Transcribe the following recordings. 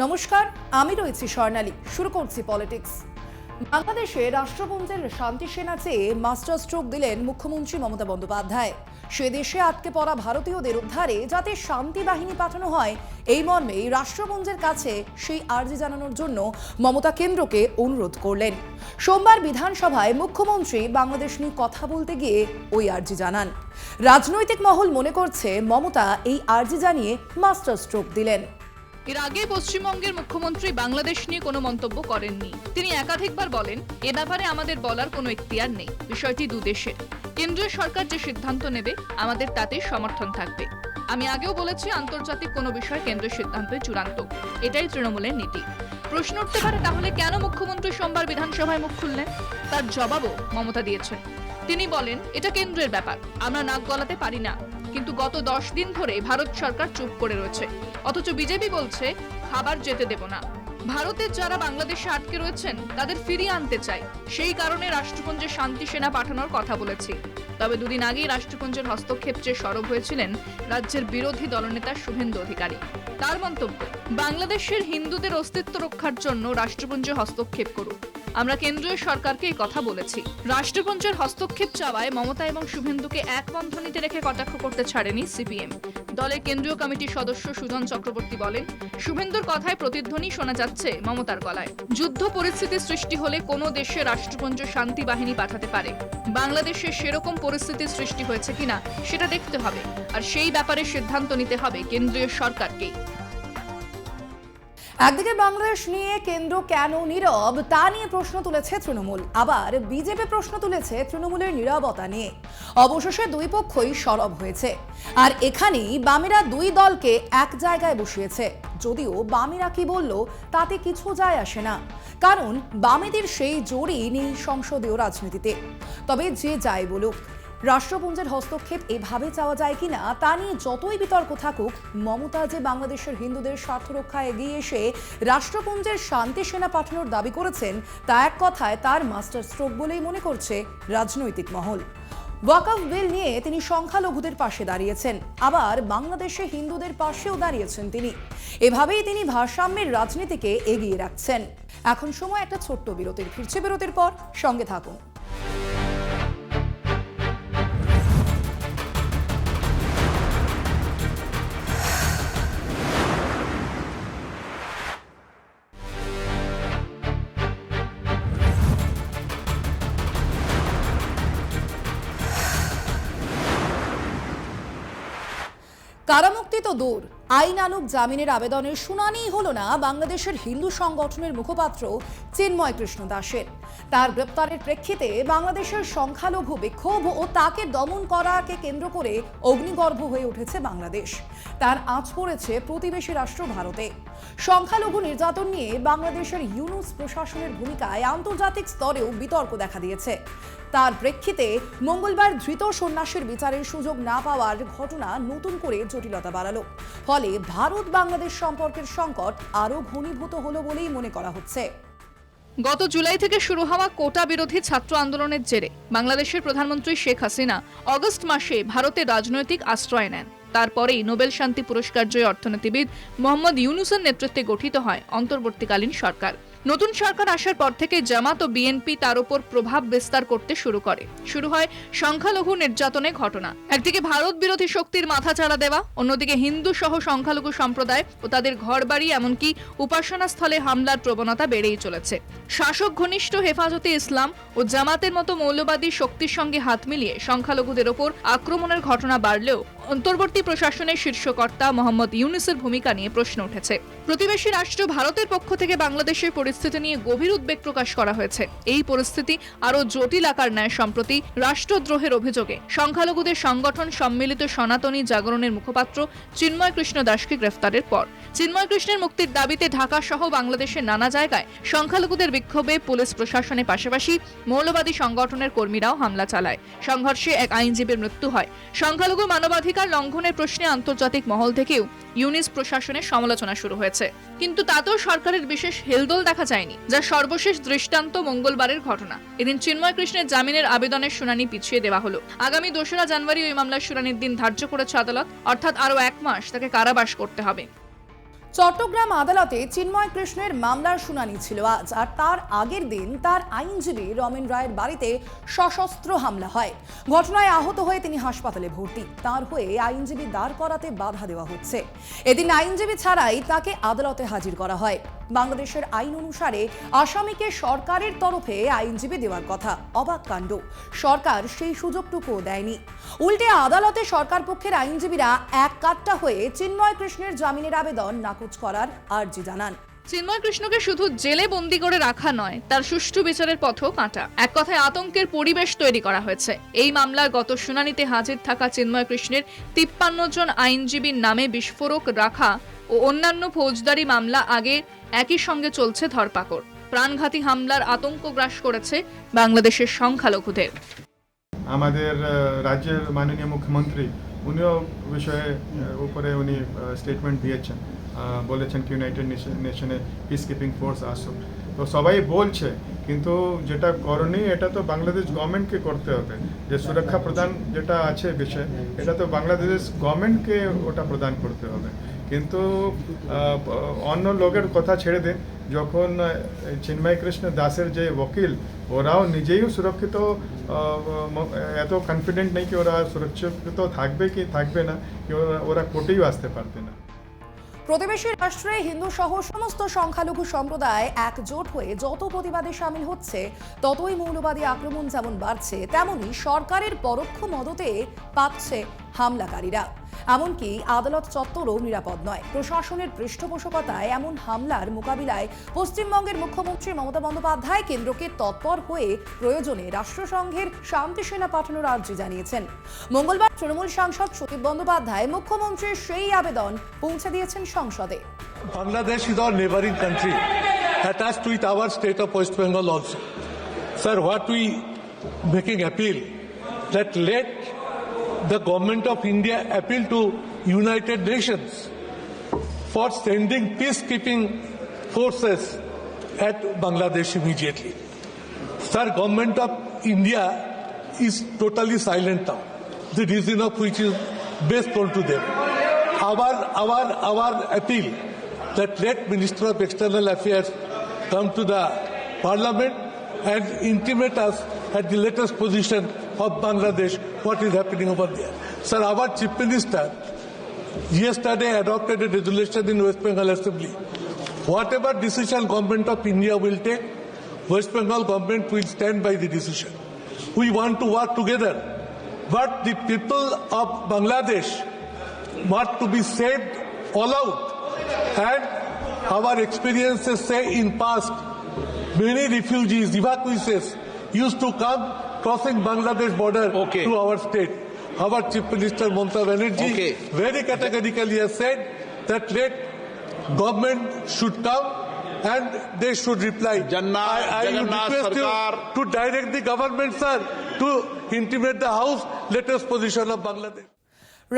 নমস্কার, আমি রয়েছি স্বর্ণালী। শুরু করছি পলিটিক্স। বাংলাদেশে রাষ্ট্রপুঞ্জের শান্তি সেনা চেয়ে মাস্টার স্ট্রোক দিলেন মুখ্যমন্ত্রী মমতা বন্দ্যোপাধ্যায়। সে দেশে আটকে পড়া ভারতীয়দের উদ্ধারে যাতে শান্তি বাহিনী পাঠানো হয়, এই মর্মেই রাষ্ট্রপুঞ্জের কাছে সেই আর্জি জানানোর জন্য মমতা কেন্দ্রকে অনুরোধ করলেন। সোমবার বিধানসভায় মুখ্যমন্ত্রী বাংলাদেশ নিয়ে কথা বলতে গিয়ে ওই আর্জি জানান। রাজনৈতিক মহল মনে করছে মমতা এই আর্জি জানিয়ে মাস্টার স্ট্রোক দিলেন। এর আগে পশ্চিমবঙ্গের মুখ্যমন্ত্রী বাংলাদেশ নিয়ে কোনো মন্তব্য করেননি। তিনি একাধিকবার বলেন, এ ব্যাপারে আমাদের বলার কোনো এখতিয়ার নেই, বিষয়টি দুদেশের। কেন্দ্রীয় সরকার যে সিদ্ধান্ত নেবে আমাদের তাতে সমর্থন থাকবে। আমি আগেও বলেছি, আন্তর্জাতিক কোনো বিষয় কেন্দ্রের সিদ্ধান্তই চূড়ান্ত, এটাই তৃণমূলের নীতি। প্রশ্ন উঠতে পারে, তাহলে কেন মুখ্যমন্ত্রী সোমবার বিধানসভায় মুখ খুললেন? তার জবাবও মমতা দিয়েছেন। তিনি বলেন, এটা কেন্দ্রের ব্যাপার, আমরা নাক গলাতে পারি না। কিন্তু গত 10 দিন ধরে ভারত সরকার চুপ করে রয়েছে, অথচ বিজেপি বলছে খাবার যেতে দেব না। ভারতের যারা বাংলাদেশে আটকে রয়েছেন তাদের ফিরিয়ে আনতে চাই, সেই কারণে রাষ্ট্রপুঞ্জে শান্তি সেনা পাঠানোর কথা বলেছি। তবে দুদিন আগেই রাষ্ট্রপুঞ্জের হস্তক্ষেপ চেয়ে সরব হয়েছিলেন রাজ্যের বিরোধী দলনেতা শুভেন্দু অধিকারী। তার মন্তব্য, বাংলাদেশের হিন্দুদের অস্তিত্ব রক্ষার জন্য রাষ্ট্রপুঞ্জে হস্তক্ষেপ করুক। আমরা কেন্দ্রীয় সরকারকে এই কথা বলেছি। রাষ্ট্রপুঞ্জের হস্তক্ষেপ চাওয়ায় মমতা এবং শুভেন্দুকে এক বন্ধনীতে রেখে কটাক্ষ করতে ছাড়েনি সিপিএম। দলের কেন্দ্রীয় কমিটির সদস্য সুজন চক্রবর্তী বলেন, শুভেন্দুর কথায় প্রতিধ্বনি শোনা যাচ্ছে মমতার গলায়। যুদ্ধ পরিস্থিতি সৃষ্টি হলে কোনো দেশে রাষ্ট্রপুঞ্জ শান্তি বাহিনী পাঠাতে পারে। বাংলাদেশে সেরকম পরিস্থিতির সৃষ্টি হয়েছে কিনা সেটা দেখতে হবে, আর সেই ব্যাপারে সিদ্ধান্ত নিতে হবে কেন্দ্রীয় সরকারকেই। একদিকে বাংলাদেশ নিয়ে কেন্দ্র কেন নীরব তা নিয়ে প্রশ্ন তুলেছে তৃণমূল, আবার বিজেপি প্রশ্ন তুলেছে তৃণমূলের নীরবতা নিয়ে। অবশেষে দুই পক্ষই সরব হয়েছে, আর এখানেই বামেরা দুই দলকে এক জায়গায় বসিয়েছে। যদিও বামেরা কি বলল তাতে কিছু যায় আসে না, কারণ বামেদের সেই জোরই নেই সংসদীয় রাজনীতিতে। তবে যে যাই বলুক, রাষ্ট্রপুঞ্জের হস্তক্ষেপ এভাবে চাওয়া যায় কিনা তা নিয়ে যতই বিতর্ক থাকুক, মমতা যে বাংলাদেশের হিন্দুদের স্বার্থ রক্ষায় এগিয়ে এসে রাষ্ট্রপুঞ্জের শান্তি সেনা পাঠানোর দাবি করেছেন, তা এক কথায় তার মাস্টার স্ট্রোক বলেই মনে করছে রাজনৈতিক মহল। ওয়াকফ বিল নিয়ে তিনি সংখ্যালঘুদের পাশে দাঁড়িয়েছেন, আবার বাংলাদেশে হিন্দুদের পাশেও দাঁড়িয়েছেন তিনি। এভাবেই তিনি ভারসাম্যের রাজনীতিকে এগিয়ে রাখছেন। এখন সময় একটা ছোট্ট বিরতির। ফিরছে বিরতির পর, সঙ্গে থাকুন। কারামুক্তি তো দূর, আইন আনুক জামিনের আবেদনের শুনানিই হলো না বাংলাদেশের হিন্দু সংগঠনের মুখপাত্র চিন্ময় কৃষ্ণ দাসের। তার গ্রেপ্তারের প্রেক্ষিতে বাংলাদেশের সংখ্যালঘু বিক্ষোভ ও তাকে দমন করাকে কেন্দ্র করে অগ্নিগর্ভ হয়ে উঠেছে বাংলাদেশ। তার আঁচ পড়েছে প্রতিবেশী রাষ্ট্র ভারতে। সংখ্যালঘু নির্যাতন নিয়ে বাংলাদেশের ইউনুস প্রশাসনের ভূমিকায় আন্তর্জাতিক স্তরেও বিতর্ক দেখা দিয়েছে। তার প্রেক্ষিতে মঙ্গলবার ধৃত সন্ন্যাসীর বিচারের সুযোগ না পাওয়ার ঘটনা নতুন করে জটিলতা বাড়ালো। ফলে ভারত বাংলাদেশ সম্পর্কের সংকট আরও ঘনীভূত হলো বলেই মনে করা হচ্ছে। গত জুলাই থেকে শুরু হওয়া কোটা বিরোধী ছাত্র আন্দোলনের জেরে বাংলাদেশের প্রধানমন্ত্রী শেখ হাসিনা অগস্ট মাসে ভারতের রাজনৈতিক আশ্রয় নেন। তারপরেই নোবেল শান্তি পুরস্কার জয়ী অর্থনীতিবিদ মোহাম্মদ ইউনুসের নেতৃত্বে গঠিত হয় অন্তর্বর্তীকালীন সরকার। নতুন সরকার আসার পর থেকে জামাত ও বিএনপি তার উপর প্রভাব বিস্তার করতে শুরু হয় সংখ্যালঘু নির্যাতনের ঘটনা। একদিকে ভারত বিরোধী শক্তির মাথাচাড়া দেওয়া, অন্যদিকে হিন্দু সহ সংখ্যালঘু সম্প্রদায় ও তাদের ঘরবাড়ি এমনকি উপাসনা স্থলে হামলার প্রবণতা বেড়েই চলেছে। শাসক ঘনিষ্ঠ হেফাজতে ইসলাম ও জামাতের মতো মৌলবাদী শক্তির সঙ্গে হাত মিলিয়ে সংখ্যালঘুদের ওপর আক্রমণের ঘটনা বাড়লেও অন্তর্বর্তী প্রশাসনের শীর্ষকর্তা মোহাম্মদ ইউনুসের ভূমিকা নিয়ে প্রশ্ন উঠেছে। প্রতিবেশী রাষ্ট্র ভারতের পক্ষ থেকে বাংলাদেশের পরিস্থিতি নিয়ে গভীর উদ্বেগ প্রকাশ করা হয়েছে। এই পরিস্থিতি আরও জটিল আকার নেয় সম্প্রতি রাষ্ট্রদ্রোহের অভিযোগে সংখ্যালঘুদের সংগঠন সম্মিলিত সনাতনী জাগরণের মুখপাত্র চিন্ময় কৃষ্ণ দাসকে গ্রেফতারের পর। চিন্ময় কৃষ্ণের মুক্তির দাবিতে ঢাকা সহ বাংলাদেশের নানা জায়গায় সংখ্যালঘুদের বিক্ষোভে পুলিশ প্রশাসনের পাশাপাশি মৌলবাদী সংগঠনের কর্মীরাও হামলা চালায়। সংঘর্ষে এক আইনজীবীর মৃত্যু হয়। সংখ্যালঘু মানবাধিকার লঙ্ঘনের প্রশ্নে আন্তর্জাতিক মহল থেকেও ইউনিস প্রশাসনের সমালোচনা শুরু হয়েছে, কিন্তু তাতেও সরকারের বিশেষ হেলদোল দেখা যায়নি, যা সর্বশেষ দৃষ্টান্ত মঙ্গলবারের ঘটনা। এদিন চিন্ময় কৃষ্ণের জামিনের আবেদনের শুনানি পিছিয়ে দেওয়া হলো। আগামী 2রা জানুয়ারি ওই মামলার শুনানির দিন ধার্য করেছে আদালত, অর্থাৎ আরও 1 মাস তাকে কারাবাস করতে হবে। চট্টগ্রাম আদালতে চিন্ময় কৃষ্ণের মামলার শুনানি ছিল আজ, আর তার আগের দিন তার আইনজীবী রমেন রায়ের বাড়িতে সশস্ত্র হামলা হয়। ঘটনায় আহত হয়ে তিনি হাসপাতালে ভর্তি। তার হয়ে আইনজীবী দাঁড় করাতে বাধা দেওয়া হচ্ছে। এদিন আইনজীবী ছাড়াই তাকে আদালতে হাজির করা হয়। বাংলাদেশের আইন অনুসারে আসামিকে সরকারের তরফে আইনজীবী দেওয়ার কথা। অবাক কাণ্ড, সরকার সেই সুযোগটুকুও দেয়নি। উল্টে আদালতে সরকার পক্ষের আইনজীবীরা এক কাট্টা হয়ে চিন্ময় কৃষ্ণের জামিনের আবেদন নাকচ করার আর্জি জানান। চিন্ময় কৃষ্ণকে শুধু জেলে বন্দী করে রাখা নয়, তার সুষ্ঠু বিচারের পথও কাঁটা। এক কথায় আতঙ্কের পরিবেশ তৈরি করা হয়েছে। এই মামলার গত শুনানিতে হাজির থাকা চিন্ময় কৃষ্ণের 53 জন আইনজীবীর নামে বিস্ফোরক রাখা ও অন্যান্য ফৌজদারি মামলা আগে একই সঙ্গে চলছে ধরপাকড়। প্রাণঘাতী হামলার আতঙ্ক গ্রাস করেছে বাংলাদেশের সংখ্যালঘুদের। আমাদের রাজ্যের মাননীয় মুখ্যমন্ত্রী উনিও বিষয়ে উপরে উনি স্টেটমেন্ট দিয়েছেন, বলেছেন কি ইউনাইটেড নেশনে পিস কিপিং ফোর্স আসুক। তো সবাই বলছে, কিন্তু যেটা করণীয় এটা তো বাংলাদেশ গভর্নমেন্টকে করতে হবে। যে সুরক্ষা প্রদান যেটা আছে বিষয়, এটা তো বাংলাদেশ গভর্নমেন্টকে ওটা প্রদান করতে হবে। কিন্তু অন্য লোকের কথা ছেড়ে দিন, যখন চিন্ময় কৃষ্ণ দাসের যে ওকিল ওরাও নিজেই সুরক্ষিত, এত কনফিডেন্ট নেই কি ওরা সুরক্ষিত থাকবে কি থাকবে না, কি ওরা কোর্টেই আসতে পারবে না। প্রতিবেশী রাষ্ট্রে হিন্দু সহ সমস্ত সংখ্যালঘু সম্প্রদায় একজোট হয়ে যত প্রতিবাদে সামিল হচ্ছে, ততই মৌলবাদী আক্রমণ যেমন বাড়ছে, তেমনি সরকারের পরোক্ষ মদতে পাচ্ছে হামলাকারীরা। এমনকি আদালত চত্বরও নিরাপদ নয়। প্রশাসনের পৃষ্ঠপোষকতায় এমন হামলার মোকাবিলায় পশ্চিমবঙ্গের মুখ্যমন্ত্রী মমতা বন্দ্যোপাধ্যায় কেন্দ্রকে তৎপর হয়ে প্রয়োজনে রাষ্ট্রসংঘের শান্তি সেনা পাঠানোর আর্জি জানিয়েছেন। মঙ্গলবার তৃণমূল সাংসদ সতীব বন্দ্যোপাধ্যায় মুখ্যমন্ত্রীর সেই আবেদন পৌঁছে দিয়েছেন সংসদে। Bangladesh is our neighboring country, attached with our state of West Bengal also. Sir, what we making appeal that let the government of India appeal to United Nations for sending peacekeeping forces at Bangladesh immediately. Sir, government of India is totally silent now. The reason of which is best known to them. Our appeal that let Minister of External Affairs come to the Parliament and intimate us at the latest position of Bangladesh, what is happening over there. Sir, our Chief Minister yesterday adopted a resolution in West Bengal Assembly. Whatever decision government of India will take, West Bengal government will stand by the decision. We want to work together, but the people of Bangladesh want to be saved all out. And our experiences say in past, many refugees, evacuees used to come crossing Bangladesh border to our state. Our Chief Minister Mamata Banerjee very categorically has said that let government should come and they should reply. I would request you to direct the government, sir, to intimate the House latest position of Bangladesh.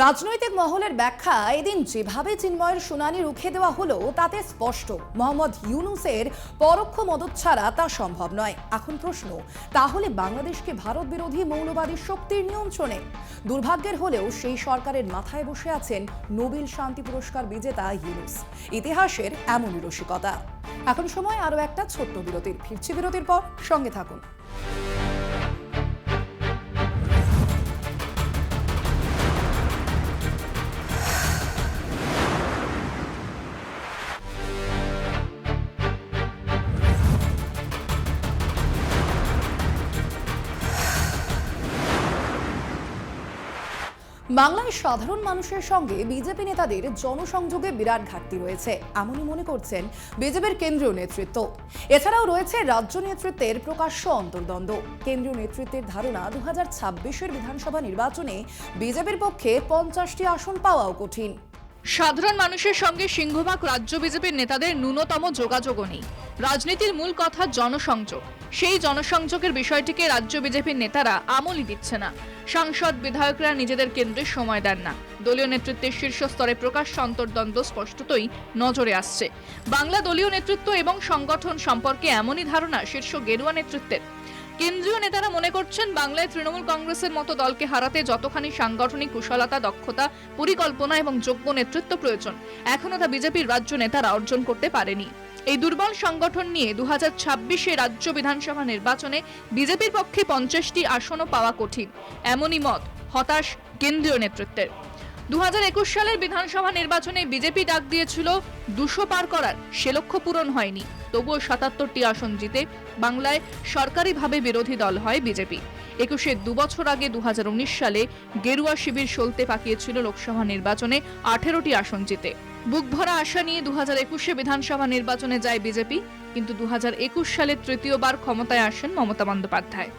রাজনৈতিক মহলের ব্যাখ্যা, এদিন যেভাবে চিন্ময়ের শুনানি রুখে দেওয়া হলো তাতে স্পষ্ট মোহাম্মদ ইউনূসের পরোক্ষ মদত ছাড়া তা সম্ভব নয়। এখন প্রশ্ন, তাহলে বাংলাদেশকে ভারত বিরোধী মৌলবাদী শক্তির নিয়ন্ত্রণে? দুর্ভাগ্যের হলেও সেই সরকারের মাথায় বসে আছেন নোবেল শান্তি পুরস্কার বিজেতা ইউনূস। ইতিহাসের এমনই রসিকতা। এখন সময় আরও একটা ছোট্ট বিরতির। ফিরছি বিরতির পর, সঙ্গে থাকুন। বাংলায় সাধারণ মানুষের সঙ্গে বিজেপি নেতাদের জনসংযোগে বিরাট ঘাটতি রয়েছে, এমনই মনে করছেন বিজেপির কেন্দ্রীয় নেতৃত্ব। এছাড়াও রয়েছে রাজ্য নেতৃত্বের প্রকাশ্য অন্তর্দ্বন্দ্ব। কেন্দ্রীয় নেতৃত্বের ধারণা 2026-এর বিধানসভা নির্বাচনে বিজেপির পক্ষে 50টি আসন পাওয়াও কঠিন। সাধারণ মানুষের সঙ্গে সিংহভাগ রাজ্য বিজেপির নেতাদের ন্যূনতম যোগাযোগও নেই। রাজনীতির মূল কথা জনসংযোগ। সেই জনসংযোগের বিষয়টিকে রাজ্য বিজেপির নেতারা আমলই দিচ্ছে না। সাংসদ বিধায়করা নিজেদের কেন্দ্রে সময় দেন না। দলীয় নেতৃত্বের শীর্ষ স্তরে প্রকাশ্য অন্তর্দ্বন্দ্ব স্পষ্টতই নজরে আসছে। বাংলা দলীয় নেতৃত্ব এবং সংগঠন সম্পর্কে এমনই ধারণা শীর্ষ গেরুয়া নেতৃত্বের। কেন্দ্রীয় নেতারা মনে করছেন বাংলায় তৃণমূল কংগ্রেসের মতো দলকে হারাতে যতখানি সাংগঠনিক কুশলতা, দক্ষতা, পরিকল্পনা এবং যোগ্য নেতৃত্ব প্রয়োজন এখনো তা বিজেপির রাজ্য নেতারা অর্জন করতে পারেনি। এই দুর্বল সংগঠন নিয়ে 2026 রাজ্য বিধানসভা নির্বাচনে বিজেপির পক্ষে 50টি আসনও পাওয়া কঠিন, এমনই মত হতাশ কেন্দ্রীয় নেতৃত্বের। 2021 সালের বিধানসভা নির্বাচনে বিজেপি ডাক দিয়েছিল 200 পার করার, সে লক্ষ্য পূরণ হয়নি। তবুও 77টি আসন জিতে বাংলায় সরকারিভাবে বিরোধী দল হয় বিজেপি। 21-এর 2 বছর আগে 2019 সালে গেরুয়া শিবির সলতে পাকিয়েছিল লোকসভা নির্বাচনে 18টি আসন জিতে। বুক ভরা আশা নিয়ে 2021-এ বিধানসভা নির্বাচনে যায় বিজেপি, কিন্তু 2021 সালে তৃতীয়বার ক্ষমতায় আসেন মমতা বন্দ্যোপাধ্যায়।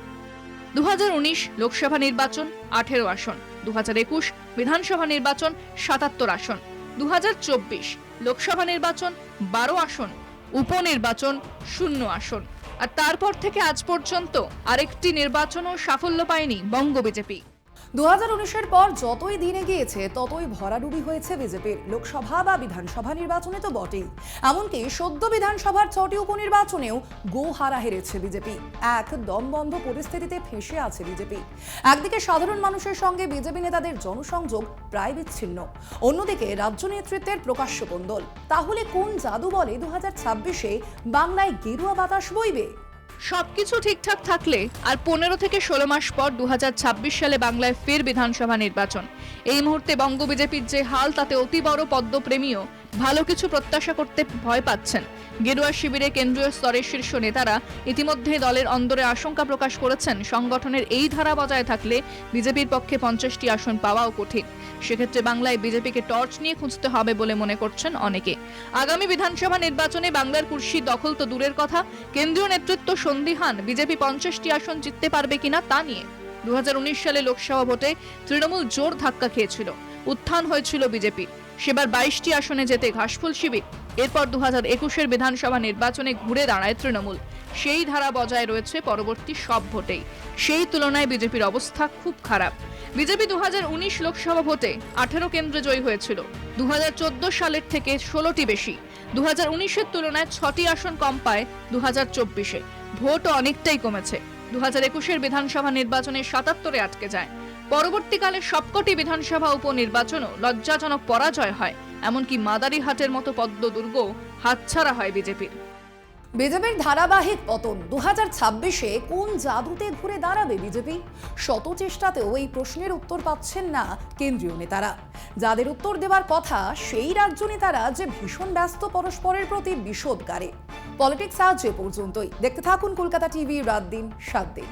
2019 লোকসভা নির্বাচন 18 আসন, 2021 বিধানসভা নির্বাচন 77 আসন, 2024 লোকসভা নির্বাচন 12 আসন, উপনির্বাচন 0 আসন। আর তারপর থেকে আজ পর্যন্ত আরেকটি নির্বাচনও সাফল্য পায়নি বঙ্গ বিজেপি। 2019-এর পর যতই দিন এগিয়েছে ততই ভরাডুবি হয়েছে বিজেপির, লোকসভা বা বিধানসভা নির্বাচনে তো বটেই, এমনকি সদ্য বিধানসভার 6টি উপনির্বাচনেও গোহারা হেরেছে বিজেপি। এক দমবন্ধ পরিস্থিতিতে ফেঁসে আছে বিজেপি। একদিকে সাধারণ মানুষের সঙ্গে বিজেপি নেতাদের জনসংযোগ প্রায় বিচ্ছিন্ন, অন্যদিকে রাজ্য নেতৃত্বের প্রকাশ্য কোন্দল। তাহলে কোন জাদু বলে 2026-এ বাংলায় গেরুয়া বাতাস বইবে? সবকিছু ঠিকঠাক থাকলে আর 15 থেকে 16 মাস পর 2026 সালে বাংলায় ফের বিধানসভা নির্বাচন। এই মুহূর্তে বঙ্গ বিজেপির যে হাল, তাতে অতি বড় পদ্মপ্রেমীও ভালো কিছু প্রত্যাশা করতে ভয় পাচ্ছেন। গেরুয়া শিবিরে কেন্দ্রীয় স্তরের শীর্ষ নেতারা ইতিমধ্যে দলের অন্দরে আশঙ্কা প্রকাশ করেছেন, সংগঠনের এই ধারা বজায় থাকলে বিজেপির পক্ষে 50টি আসন পাওয়াও কঠিন। সেক্ষেত্রে বাংলায় বিজেপিকে টর্চ নিয়ে খুঁজতে হবে বলে মনে করছেন অনেকে। আগামী বিধানসভা নির্বাচনে বাংলার কুর্সি দখল তো দূরের কথা, কেন্দ্রীয় নেতৃত্ব সন্দিহান বিজেপি 50টি আসন জিততে পারবে কিনা তা নিয়ে। 2019 সালে লোকসভা ভোটে তৃণমূল জোর ধাক্কা খেয়েছিল, উত্থান হয়েছিল বিজেপির। সেবার 22টি আসনে যেতে ঘাসফুল শিবির। এরপর 2021-এর বিধানসভা নির্বাচনে ঘুরে দাঁড়ায় তৃণমূল। সেই ধারা বজায় রয়েছে পরবর্তী সব ভোটেই। সেই তুলনায় বিজেপির অবস্থা খুব খারাপ। বিজেপি 2019 লোকসভা ভোটে 18 কেন্দ্রে জয়ী হয়েছিল, 2014 সালের থেকে 16টি বেশি। 2019-এর তুলনায় 6টি আসন কম পায় 2024-এ। ভোটও অনেকটাই কমেছে। 2021-এর বিধানসভা নির্বাচনে 77-এ আটকে যায়। পরবর্তীকালে সবকটি বিধানসভা উপনির্বাচনও লজ্জাজনক পরাজয় হয়, এমনকি মাদারিহাটের মতো পদ্মদুর্গ হাতছাড়া হয় বিজেপির। বিজেপির ধারাবাহিক পতন 2026-এ কোন জাদুতে ঘুরে দাঁড়াবে বিজেপি? শত চেষ্টাতেও এই প্রশ্নের উত্তর পাচ্ছেন না কেন্দ্রীয় নেতারা। যাদের উত্তর দেওয়ার কথা সেই রাজ্য নেতারা যে ভীষণ ব্যস্ত পরস্পরের প্রতি বিষোদগারে। পলিটিক্স আজ এ পর্যন্তই। দেখতে থাকুন কলকাতা টিভি, রাত দিন 7 দিন।